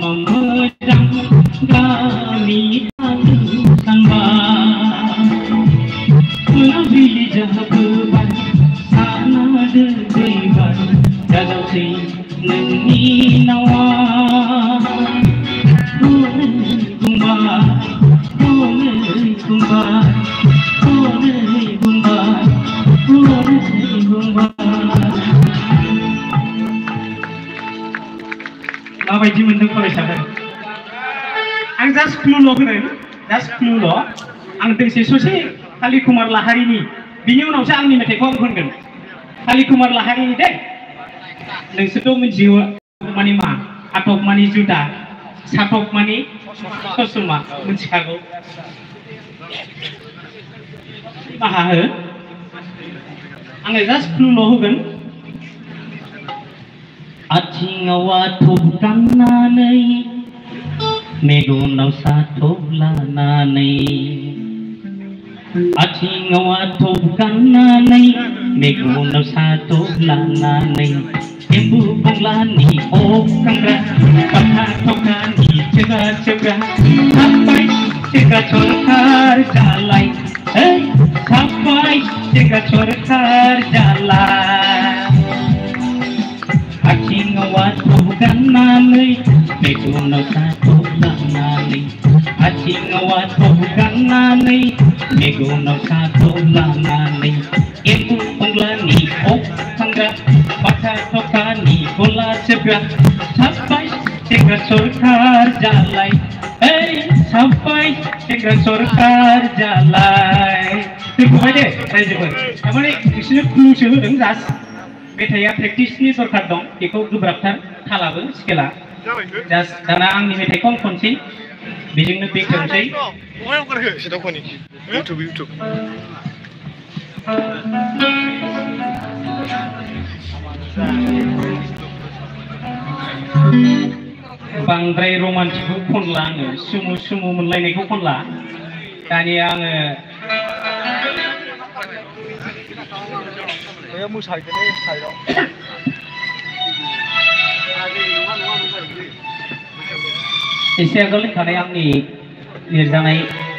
मोजां गामि सानबा मोनाबिलि जाबोबाय सानादो दैबार जागासै नोंनि नावा माबायदि मोनदों फरायसाफोर आं जास्ट क्लुल' होदों जास्ट क्लुल' आं दोंसे ससे काली कुमार लाहारीनि बिनि उनावसो आंनि मेथाइखौ आं खनगोन काली कुमार लाहारीनि दे नोंसोरथ' मिथियो माने मा आटक माने जुदा साटक माने ससमा मिथिखागौ माहा हो आङो जास्ट क्लुल' होगोन आथिङाव आथब गाननानै मेगनाव साथब लानानै आथिङाव आथब गाननानै मेगनाव साथब लानानै एम्बु बंलानि अखांग्रा बाथा थखानि चोगा चोगा साब्बाय चोगा सरखार जालाय साब्बाय चोगा सरखार जालाय आथिङाव आथब गाननानै मेगनाव साथब लानानै आथिङाव आथब गाननानै मेगनाव साथब लानानै एम्बु बंलानि अखांग्रा बाथा थखानि गला सोबग्रा साब्बाय सेंग्रा सरखार जालाय साब्बाय सेंग्रा सरखार जालाय दोनथ'बाय दे रायजोफोर थारमाने बिसोरनो क्लुसो होदों जास्ट मेथाइया प्रेक्टिसनि दरकार दं बेखौ गोब्राबथार थालाबो स्केला जास्ट दाना आंनि मेथाइखौ आं खनसै बेजोंनो बेखेवनोसै बांद्राय रमान्टिकखौ खनला आङो सुमु सुमु मोनलायनायखौ खनला दानिया आङो एसे आगोल लिरखानाय आंनि लिरजानाय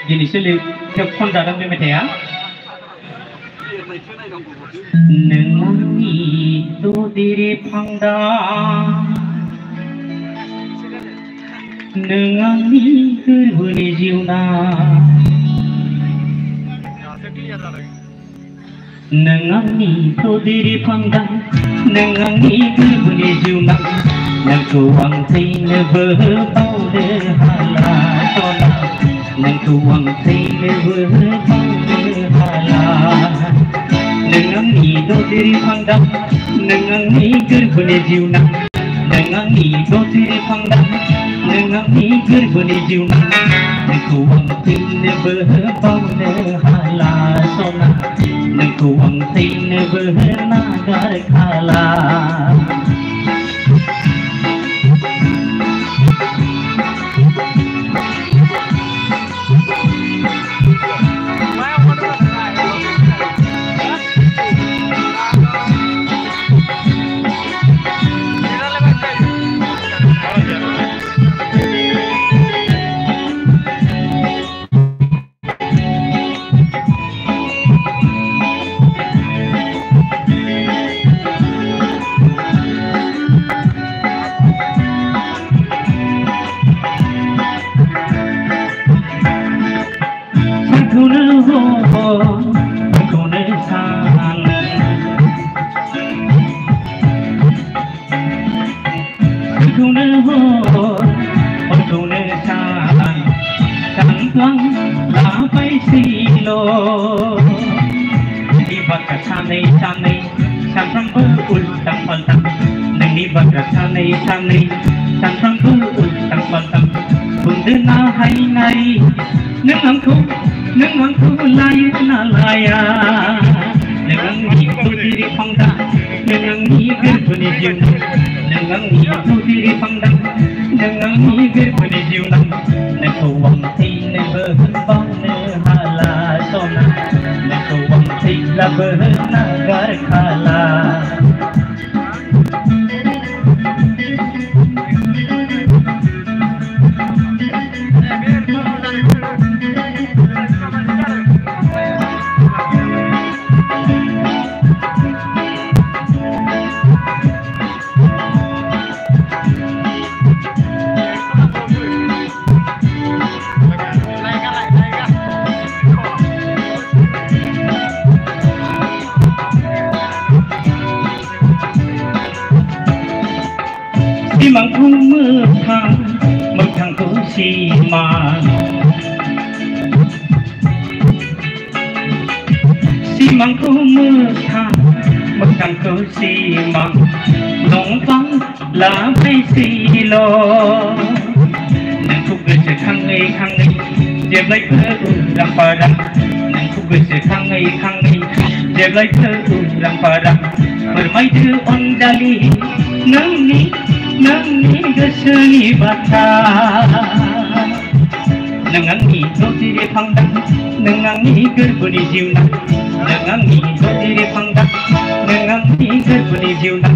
दिनैसो खनजादों बे मेथाइया नोंनि ददेरे फांदा नों आंनि गोरबोनि जिउना नों आंनि ददेरे फांदा नों आंनि गोरबोनि जिउना नोंखौ आं थैनोबो बावनो हाला सना नोंखौ आं थैनोबो बावनो हाला नों आंनि ददेरे फांदा नों आंनि गोरबोनि जिउना नों आंनि ददेरे फांदा नों आंनि गोरबोनि जिउना नोंखौ आं थैनोबो बावनो हाला सना नोंखौ आं थैनोबो नागारखाला सानफ्रोमबो उल्टां फाल्टां नोंनि बाथ्रा सानै सानै सानफ्रोमबो उल्टां फाल्टां बुंदोना हायनारि नों आंखौ लायो ना लाया नों आंनि ददेरे फांदा नों आंनि गोरबोनि जिउना नों आंनि ददेरे फांदा नों आंनि गोरबोनि जिउना नोंखौ आं थैनोबो बावनो हाला सना नोंखौ आं थैब्लाबो नागारखाला सिमांखौ मोगथां मोगथांखौ सिमां सिमांखौ मोगथां मोगथांखौ सिमां दंफां लाफैसैल' नोंखौ गोसोखाङै खाङै जेब्लायबो उरां फारां नोंखौ गोसोखाङै खाङै जेब्लायबो उरां फारां फोरमायदो अनजालि नोंनि गोसोनि बाथ्रा नों आंनि दजिरे फांदां नों आंनि गोरबोनि जिउनां नों आंनि दजिरे फांदां नों आंनि गोरबोनि जिउनां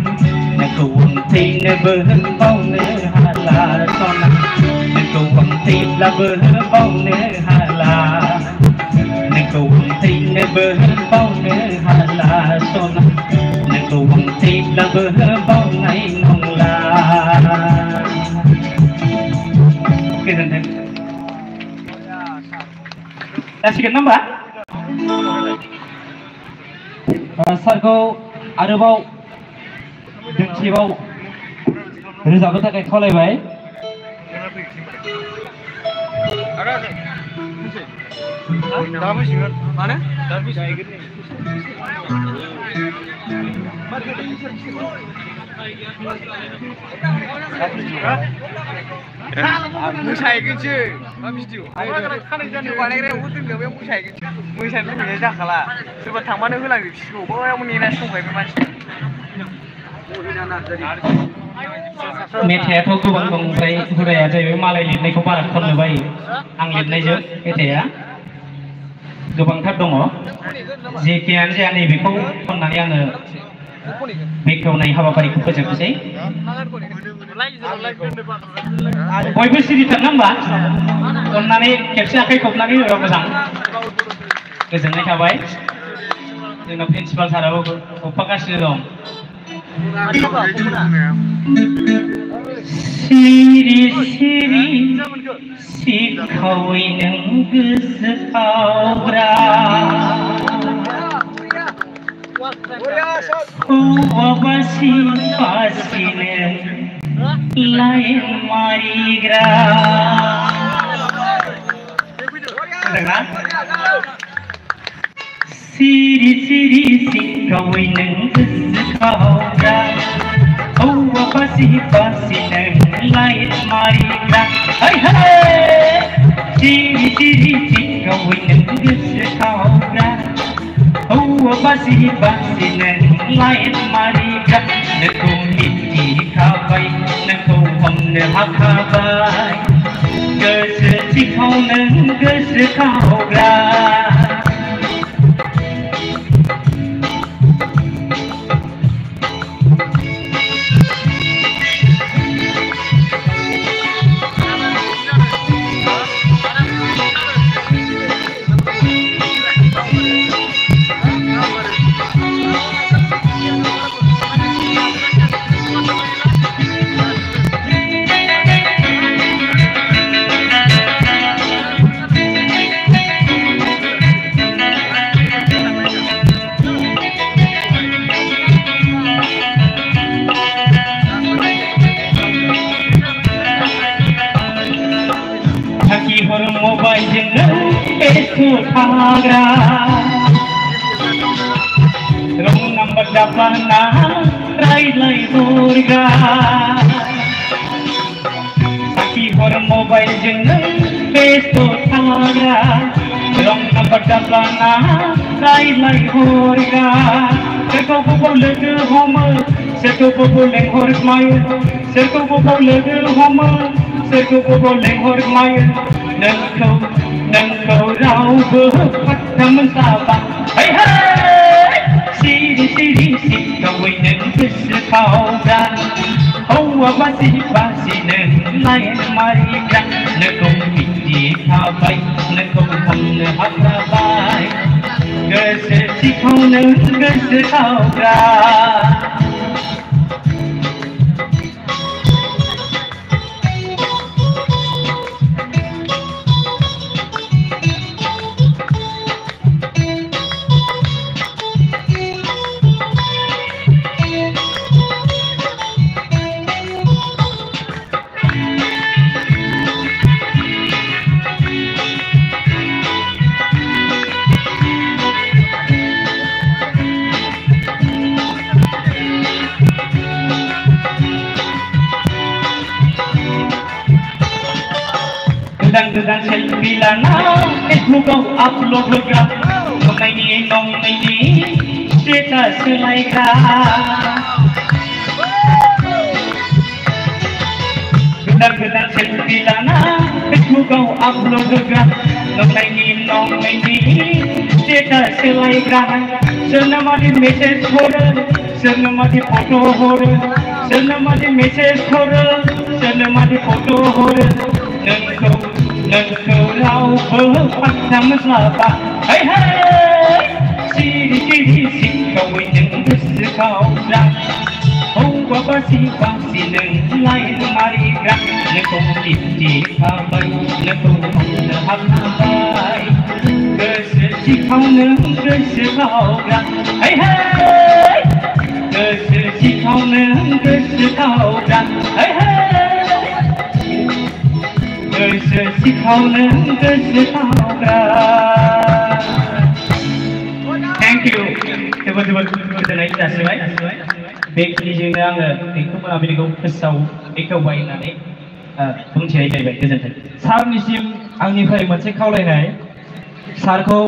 नोंखौ अन्थैनोबो बावनो हाला सना नोंखौ अन्थैब्लाबो बावनो हाला नोंखौ अन्थैनोबो बावनो हाला सना नोंखौ अन्थैब्लाबो बावनाय नंला गोजोनथों जासिगोन ना होमबा सारखौ आरोबाव दोंसेबाव रोजाबनो थाखाय खावलायबाय मोसाहैगोनसो मा भिडिअ बानायग्रायावबो दोनदों बे मोसाहैगोनसो मोसानो लुबैनाय जाखाला सोरबा थांबानो होलांजोबसिगौ बैयावबो नेनासो दंखायो बे मानसिया मेथाइआथ' गोबां दं ओमफ्राय हुदाया जाहैबाय मालाय लिरनायखौ बारा खननो बायो आं लिरनायजों मेथाइआ गोबांथार दङ जेखियानो जाया नैबेखौ खननानै आङो बेखेवनाय हाबाफारिखौ फोजोबनोसै बयबो सिरिथार ना होमबा अननानै खेबसे आखाइ खबनानै होबा मोजां गोजोननाय थाबाय जोंना प्रिन्सिपाल साराबो हरफागासिनो दं सिरि सिरि सिखावै नों गोसोखावग्रा हौवाबासि बासिनो लाइन मारिग्रा खोनादोंना सिरि सिरि सिखावै नों गोसोखावग्रा हौवाबासि बासिनो लाइन मारिग्रा सिरि सिरि सिखावै नों गोसोखावग्रा हौवाबासि बासिनो लाइन मारिग्रा नोंखौ मिथिखाबाय नोंखौ हमनो हाखाबाय गोसो सिखाव नों गोसोखावग्रा मोबाइलजोंनो बेस्थ थाग्रा रं नाम्बार जाब्लाना रायज्लायहरग्रा साखि हर मोबाइलजोंनो बेस्थ थाग्रा रं नाम्बार जाब्लाना रायज्लायहरग्रा सोरखौबो लोगो हमो सोरखौबो लेंहरमायो सोरखौबो लोगो हमो सोरखौबो लेंहरमायो नोंखौ रावबो फात्ता मोनस्लाबा सिरि सिरि सिखावै नों गोसोखावग्रा हौवाबासि बासिनो लाइन मारिग्रा नोंखौ मिथिखाबाय नोंखौ हमनो हाखाबाय गोसो सिखाव नों गोसोखावग्रा गोदान सेल्फि लाना फेसबुकाव आपल'ड होग्रा नंनायनि स्टेटास होलायग्रा गोदान सेल्फि लाना फेसबुकाव आपल'ड होग्रा नंनायनि स्टेटास होलायग्रा सोरनो मादि मेसेज हरो सोरनो मादि फट' हरो सोरनो मादि मेसेज हरो सोरनो मादि फट' हरो नोंखौ रावबो पात्ता मोनस्लाबा सिरि सिखावै नों गोसोखावग्रा हौवा बासि नोंलाय मारिग्रा नोंखौ मिथिखाबाय नोंखौ हमनो हाबाय गोसो सिखावनो गोसोखावग्रा गोसो सिखावनो गोसोखावग्रा गोसो सिखावनो गोसोखावग्रा थेंक इउ जोबोद गोजोननाय जासिबाय बेखिनिजोंनो आङो बेखौ मोनाबिलिखौ गोसोआव बेखेवबाय होननानै बुंथिनाय जाहैबाय गोजोन्थों सारनिसिम आंनिफ्राय मोनसे खावलायनाय सारखौ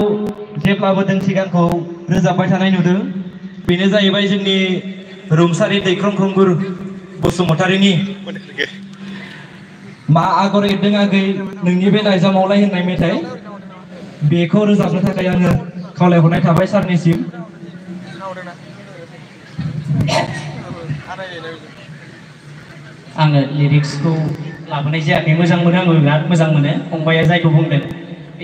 जेब्लाबो दोंसे गानखौ रोजाबबाय थानाय नुदों बेनो जाहैबाय जोंनि रुंसारि दैख्रं खुंगुर बसुमतारीनि मा आगर एरदों आगै नोंनि बे लाइजामावलाय होननाय मेथाइ बेखौ रोजाबनो थाखाय आङो खावलायहरनाय थाबाय सारनिसिम आङो लिरिक्सखौ लाबोनाय जायाखै मोजां मोनो आङो बिराद मोजां मोनो फंबाया जायखौ बुंदों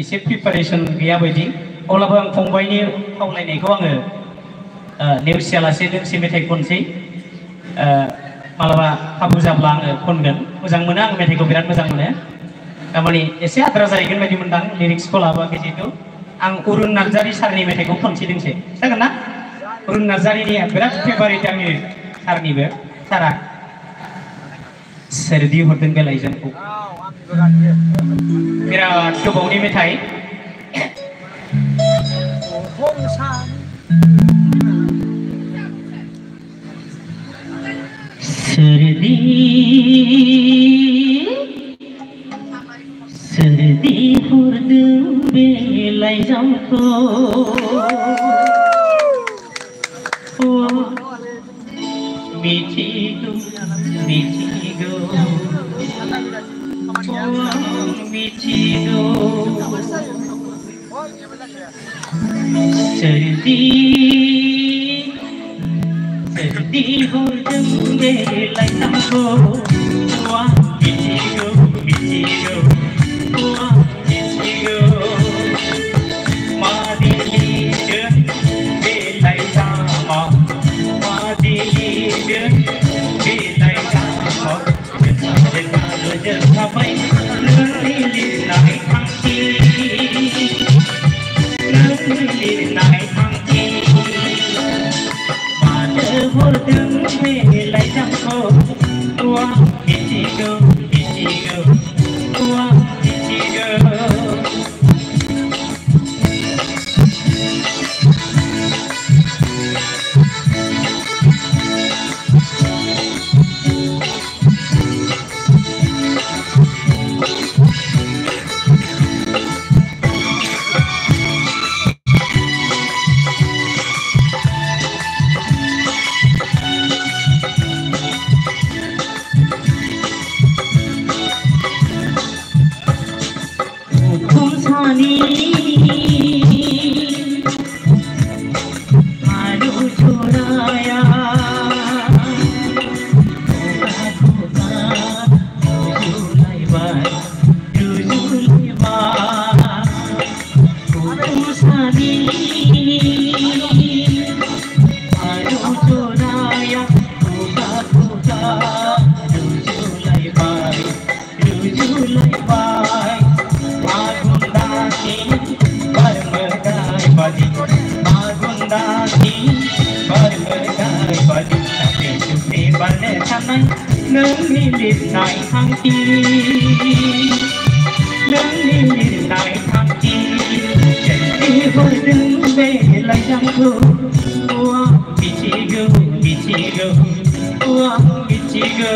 एसे प्रिपारेसन गैया बायदि अब्लाबो आं फंबायनि खावलायनायखौ आङो नेवसियालासे दोंसे मेथाइ खनसै मालाबा खाबु जाब्ला आङो खनगोन मोजां मोनो आं मेथाइखौ बिराद मोजां मोनो तारमाने एसे आद्रा जाहैगोन बायदि मोनदां लिरिक्सखौ लाबोआखै जिहेतु आं अरुण नार्जारी सारनि मेथाइखौ खनसै दोंसे जागोन ना अरुण नार्जारीनि बिराद फेभारिट आंनि सारनिबो सारा सोरदि हरदों बे लाइजामखौ बिराद गोबावनि मेथाइ सोरदि हरदों बे लाइजामखौ मिथिगौ मिथिगौ सोरदि हरदों बे लाइजामखौ मिथिगौ मिथिगौ मादि लिरदों बे लाइजामाव मादि लिरदों बे लाइजामाव जोंखाबाय नोंनि लिरनाय थांखि मानो हरदों बे लाइजामखौ मिथिगौ मिथिगौ नोंनि लिरनाय थांखि सोरदि हरदों बे लाइजामखौ मिथिगौ मिथिगौ मिथिगौ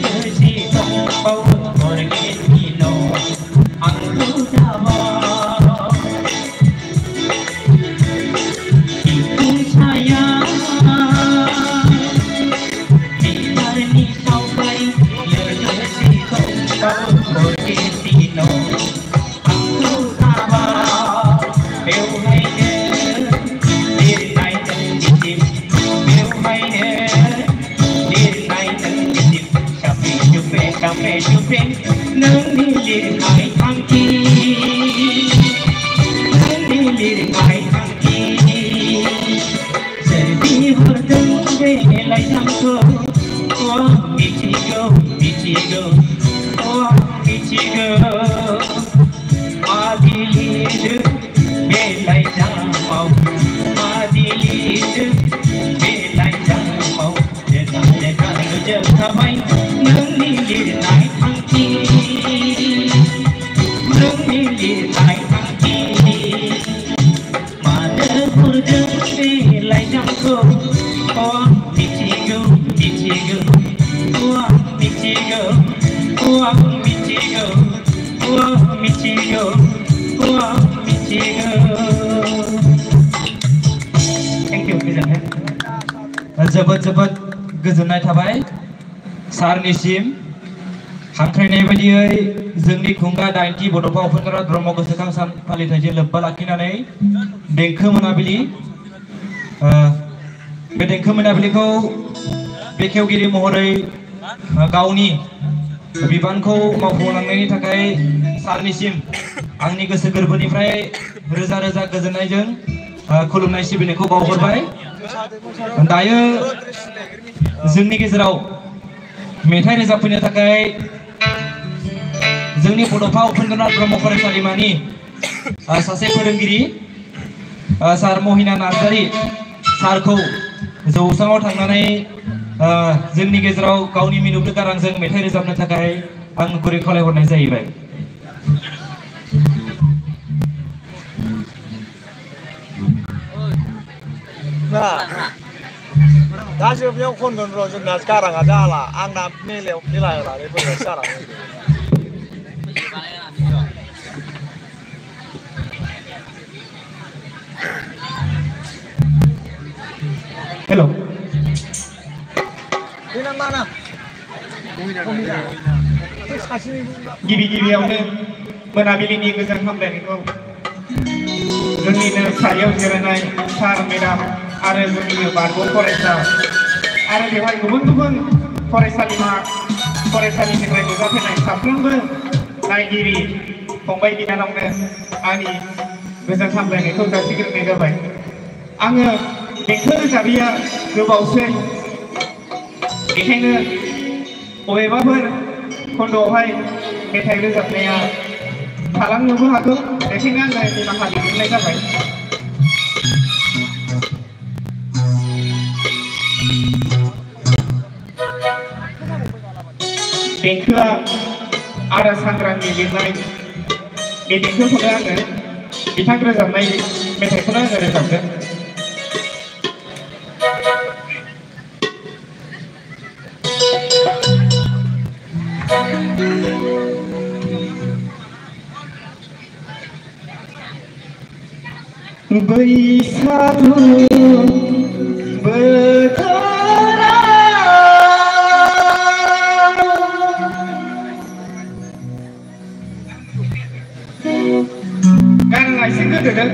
लोगोसे दंबावो हरगेन दिनाव आंखौ दाबाव बिखुं साया बिबारनि सावगारि लोगोसे दंबावो हरगेन दिनाव आंखौ दाबाव बेवहायनो लिरनाय दोंदिब बेवहायनो लिरनाय दोंदिब साफ्रे सुफ्रे नोंनि लिरनाय थांखि नोंनि लिरनाय थांखि सोर बिहरदों बे लाइजामखौ आं मिथिगौ मिथिगौ आं मिथिगौ मादि लिरदों बे लाइजामाव मादि लिरदों बे लाइजामाव लेखा लेखा नुजोबखाबाय नोंनि लिरनाय थांखि नोंनि लिरनाय थांखि मानो हरदों बे लाइजामखौ आं मिथिगौ मिथिगौ आं मिथिगौ आं मिथिगौ आं मिथिगौ आं मिथिगौ थेंक इउ गोजोनथों जोबोद जोबोद गोजोननाय थाबाय सारनिसिम हांख्रायनाय बायदियै जोंनि खुंगा 90 बड'फा उपेन्द्रनाथ ब्रह्म गोसोखां सान फालिथायजों लोब्बा लाखिनानै देंखो मोनाबिलि बे देंखो मोनाबिलिखौ बेखेवगिरि महरै गावनि बिबानखौ मावफुंलांनायनि थाखाय सारनिसिम आंनि गोसो गोरबोनिफ्राय रोजा रोजा गोजोननायजों खुलुमनाय सिबिनायखौ बावहरबाय दायो जोंनि गेजेराव मेथाइ रोजाबफैनो थाखाय जोंनि बड'फा उपेन्द्रनाथ ब्रह्म फरायसालिमानि सासे फोरोंगिरि सार महिना नार्जारी सारखौ जौसाङाव थांनानै जोंनि गेजेराव गावनि मिलौदो गारांजों मेथाइ रोजाबनो थाखाय आं गुरै खावलायहरनाय जाहैबाय दा जोबनायाव खनगोन र' जोंना गाराङा जाला आंना मेलायाव मेला होनानै फैबाय सारा हेल' गिबि गिबियावनो मोनाबिलिनि गोजोन हामलायनायखौ जोंनिनो सारियाव जिरायनाय सार मेडाम आरो जोंनिनो बारग' फरायसा आरो बेवहाय गुबुन गुबुन फरायसालिनिफ्राय नुजाफैनाय साफ्रोमबो नायगिरि फंबाय बिनानावनो आंनि गोजोन हामलायनायखौ जासिग्रोनाय जाबाय आङो देंखो रोजाबिया गोबावसै बेखायनो बबेबाफोर खन्द'आवहाय मेथाइ रोजाबनाया थालांनोबो हागौ बेखायनो आङो निमाहा बिहरनाय जाबाय देंखोआ आदा सांग्रांनि लिरनाय बे देंखोखौनो आङो बिथां रोजाबनाय मेथाइखौनो आङो रोजाबगोन बैसागु बोथोराव गाना एसे गोदोदों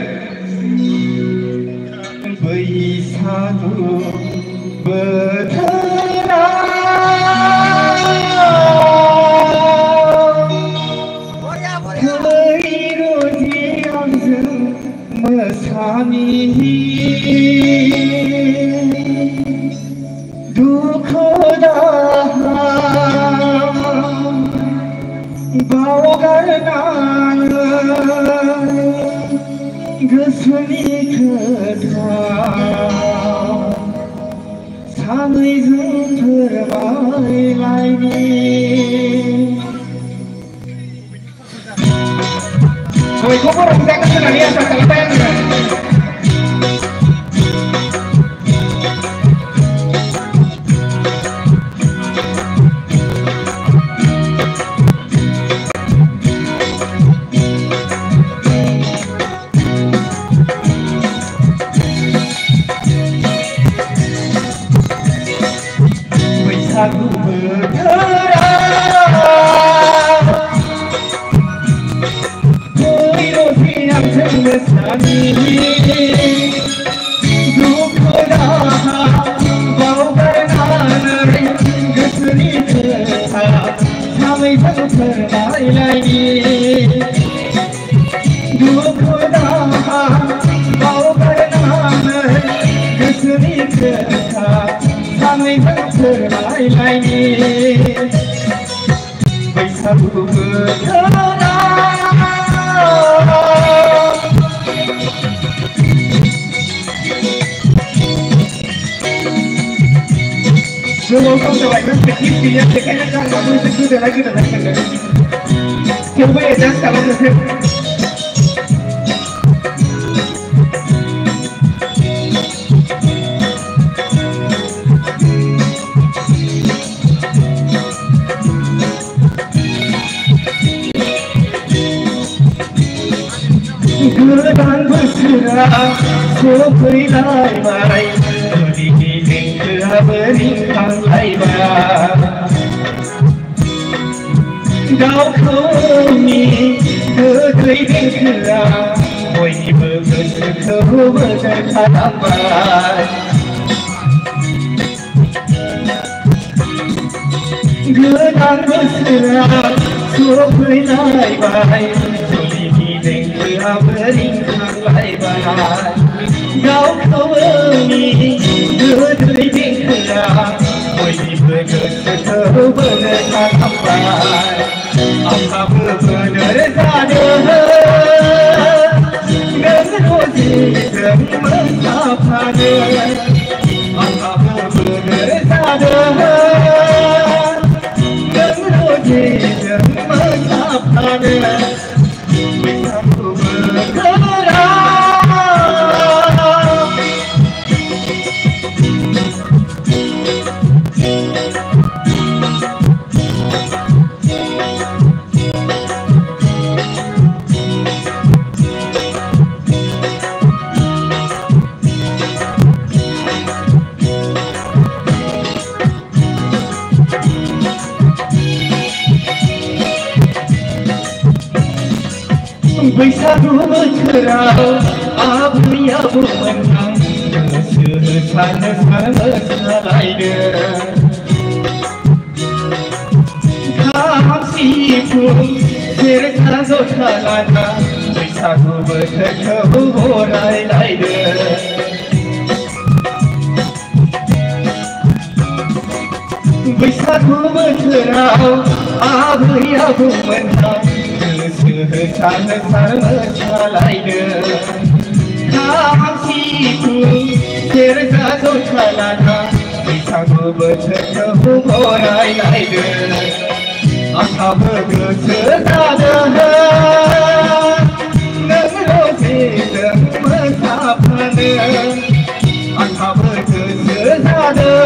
बैसागु बोथोराव मोसानि दुखु दाहा बावगारनानै गोसोनि खोथा सानैजों फोरमायलायनि बयखौबो रंजागोन होननानै आसा खालामबाय आङो सानैजों फोरमायलायनि दुखु दाहा बावगारनानै गोसोनि खोथा सानैजों फोरमायलायनि बैसागु बोथोराव गोबाव सम जाबाय प्रेक्टिस गैया बेखायनो गानबाबो एसे गोदोनाय मोनो थेवबो एडजास्ट खालामनोसै गोदान बोसोरा सफैलायबाय गुदिनि देंखोआबो रिंखांलायबाय दावखौनि गोदै देंखोआ बयनिबो गोसोखौ बोजों खालामबाय गोदान बोसोरा सफैलायबाय गुदिनि देंखोआबो रिंखांलायबाय दावखौनि गोदै देंखोआ बयनिबो गोसोखौ बोनो खालामबाय आंहाबो बोदोर जादों नों रजिजों मोसाफानो आंहाबो बोदोर जादों नों रजिजों मोसाफानो बैसागु बोथोराव बैसागु बोथोराव आबै आबौमोनहा गोसो होसारनो मोसालायदों खाम सिफुं सेरजा जथा लाना बैसागु बोथोरखौ बरायलायदों बैसागु बोथोराव आबै आबौमोनहा गोसो होसारनो मोसालायदों खाम सिफुं सेरजा जथा लाना बैसागु बोथोरखौ बरायलायदों आंहाबो गोसो जादों नों रजिजों मोसाफानो आंहाबो गोसो जादों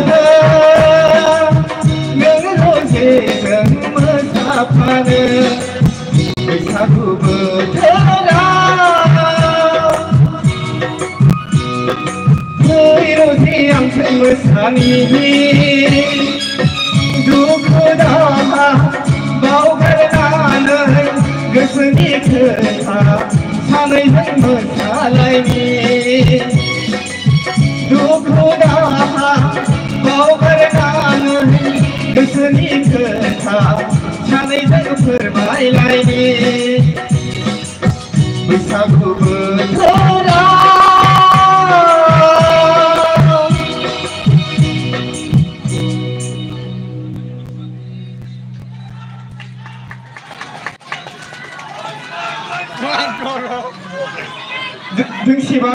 नों रजिजों मोसाफानो बैसागु बोथोराव फै रजि आंजों मोसानि दुखु दाहा बावगारनानै गोसोनि खोथा सानैजों मोसालायनि दुखु दाहा बावगारनानै गोसोनि खोथा सानैजों फोरमायलायनि बैसागु बोथोराव दोंसेबा